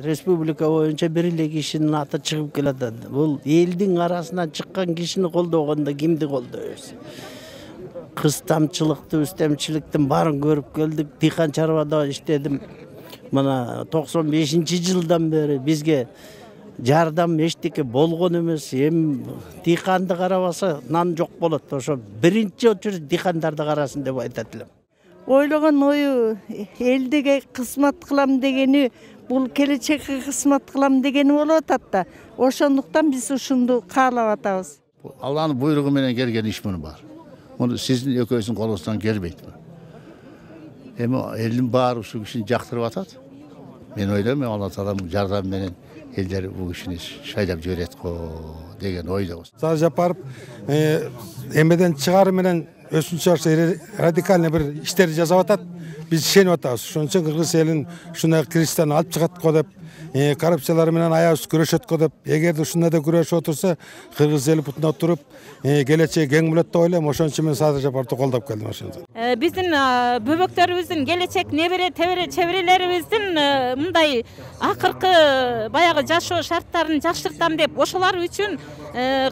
Республика боюнча бир эле кишинин аты чыгып келатат. Бул элдин арасынан чыккан кишини колдогондо кимди колдойбуз? Кыз тамчылыкты, үстемчиликтин баарын көрүп келдик. Дыйкан чарбада иштедим. Мына 95-жылдан бери бизге жардам эчтеке болгон эмес. Эми дыйканды карабаса нан жок болот. Ошо биринчи очередь дыйкандарды карасын деп айтат элем. Ойлогон ою элдиге кызмат кылам дегени, бул келечекке кызмат кылам дегени болуп атат да. Ошондуктан биз ушунду каалап атабыз. Алланын буйругу менен келген иш муну бар. Муну сиздин экөөсүн колуңуздан келбейт. Эми элдин баары ушул кишини жактырып атат. Мен ойлойм, Алла Тааланын жардамы менен элдер бул кишини шайлап жиберет го деген ойдобуз. Садыр Жапаров эмеден чыгары менен өсүнчө радикальный бир иштерди жасап атат. Биз ишенип атабыз. Ошон үчүн кыргыз элин ушундай кризистен алып чыгат го деп, коррупциялар менен аябыз күрөшөт го деп, эгерде ушундай да күрөшүп отурса, кыргыз эли бутуна туруп, келечеги кең болот деп ойлойм. Ошон үчүн мен Садыр Жапаровду колдоп келдим ошондо. Биздин бөбөктөрүбүздүн келечек небере чеберелерибиздин мындай акыркы баягы жашоо шарттарын жакшыртам деп, ошолор үчүн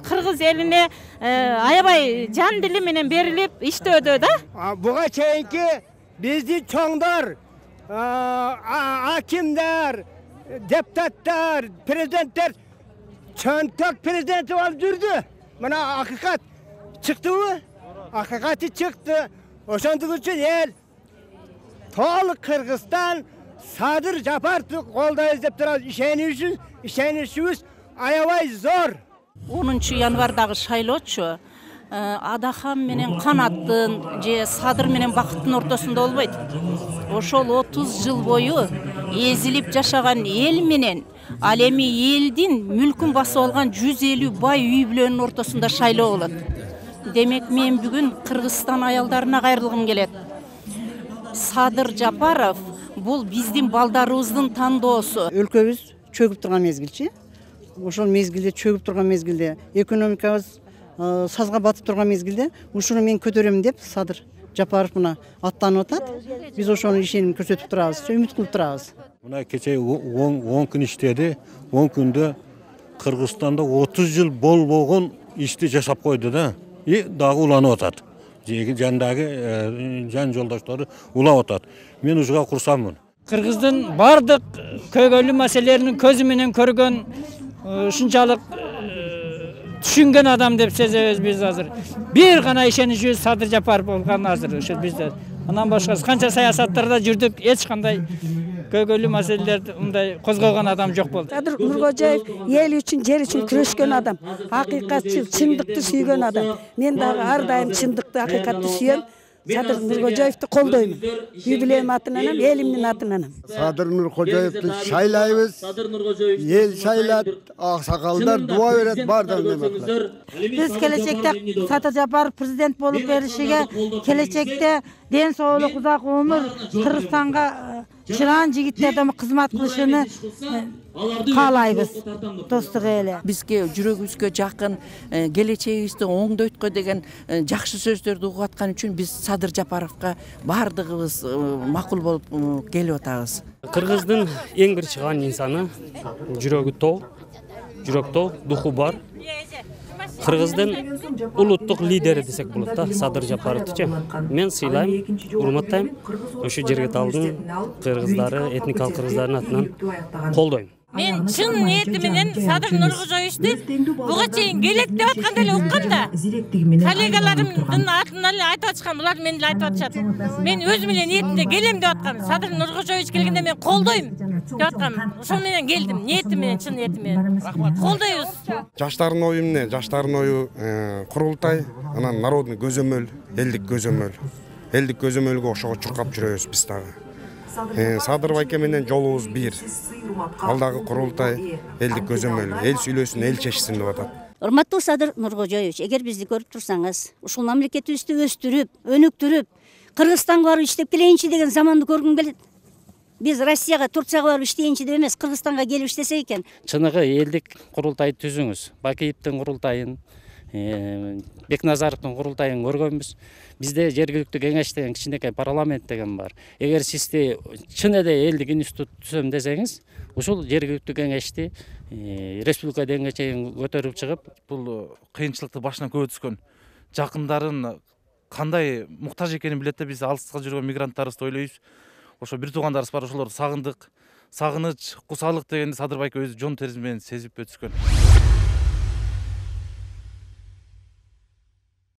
кыргыз элине аябай жан дили менен берилип иштөөдө да. Буга чейинки биздин чоңдор, акимдер, депутаттар, президенттер чөнтөк президенти болуп жүрдү. Мына акыйкат чыктыбы? Акыйкаты чыкты. Ошондук үчүн эл толук Кыргызстан Садыр Жапаровду колдойбуз деп турабыз. Ишеничибиз аябай зор. 10 январдагы шайлоочу Адахам менен Канаттын же Садыр менен Бакыттын ортосунда болбойт. Ошол 30 жыл бою эзилип жашаган эл менен ал эми элдин мүлкүн басып алган 150 бай үй бүлөнүн ортосунда шайлоо болот. Демек мен бүгүн Кыргызстан аялдарына кайрылгым келет. Садыр Жапаров бул биздин балдарыбыздын тандоосу. Өлкөбүз чөгүп турган мезгилчи. Ошол мезгилде чөгүп турган мезгилде, экономикабыз сазга батып турган мезгилде ушуну мен көтөрөм деп Садыр Жапаров мына аттанып атат. Биз ошону ишеним көрсөтүп турабыз, үмүт кылып турабыз. Мына кече 10 күн иштеди. 10 күндө Кыргызстанда 30 жыл болбогон ишти жашап койду да. И дагы уланып атат. Жандагы жан жолдоштору улап атат. Мен ушуга курсаммын. Кыргыздын бардык көйгөйлүү маселелерин көзү менен көргөн, ушунчалык түшүнгөн адам деп сезебиз биз азыр. Бир гана ишеничибиз Садыр Жапаров болгон азыр ошо бизде. Анан башка канча саясаттарда жүрдүк, эч кандай көйгөйлүү маселелерди мындай козгогон адам жок болду. Садыр Нуркожоев эл үчүн, жер үчүн күрөшкөн адам, акыйкатчыл, чындыкты сүйгөн адам. Мен дагы ар дайым чындыкты, акыйкатты сүйөм. Садыр Нуркожоевду колдойм. Үй бүлөм атынан, элимдин атынан. Садыр Нуркожоевду шайлайбыз. Эл шайлат, аксакалдар дуа берет, бардык неме. Биз келечекте Садыр Жапаров президент болуп беришиге, келечекте ден соолук, узак өмүр, Кыргызстанга чыран жигиттерден кызмат кылышыны каалайбыз. Достук эле. Бизге жүрөгүбүзгө жакын, келечегибизди оңдойткө деген жакшы сөздөрдү угуп аткан үчүн биз Садыр Жапаровго бардыгыбыз макул болуп келип атабыз. Кыргыздын эң бир чыган инсаны, жүрөгү тоо, жүрөктөө, духу бар. Кыргыздын улуттук лидери десек болот да, Садыр Жапаровчу. Мен сыйлайм, урматтайм. Ошо жерге талдын кыргыздары, этникалык кыргыздардын атынан колдойм. Мен чын ниети менен Садыр Нуркожоевду буга чейин келет деп атканда эле уккам да. Коллегаларымдын атынан эле айтып атышкан, булар мени эле айтып атышат. Мен өзүм эле ниетимде келем деп аткам. Садыр Нуркожоевич келгенде мен колдойм деп аткам. Ошол менен келдим, ниетим менен, чын ниетим менен. Колдойбуз. Жаштардын ою эмне? Жаштардын ою курултай, анан народный көзөмөл, элдик көзөмөл. Элдик көзөмөлгө ошого чуркап жүрөбүз биз дагы. Садыр байке менен жолубуз бир. Алдагы курултай, элдик көзөмөл, эл сүйлөсүн, эл чечсин деп атат. Урматтуу Садыр Нуркожоевич, эгер бизди көрүп турсаңыз, ушул мамлекетибизди өстүрүп, өнүктүрүп, Кыргызстанга барып иштеп келейинчи деген заманды көргүм келет. Биз Россияга, Турцияга барып иштейинчи деп эмес, Кыргызстанга келип иштесек экен. Чыныгы элдик курултай түзүңүз. Бакиевдин курултайын, Бекназаровдун курултайын көргөнбүз. Бизде жергиликтүү кеңеш деген кичинекей парламент деген бар. Эгер сизди чын эле элдик институт түзөм десеңиз, ушул жергиликтүү кеңешти республика деңгээлине чейин көтөрүп чыгып, бул кыйынчылыкты башынан көбө түскөн жакындарын кандай муктаж экенин билет да, биз алыска жүргөн мигранттарыбызды ойлойбуз. Ошо бир туугандарыбыз бар, ошолорду сагындык. Сагыныч, кусалык дегенди Садыр байке өзү жон терisi менен сезип өткөн.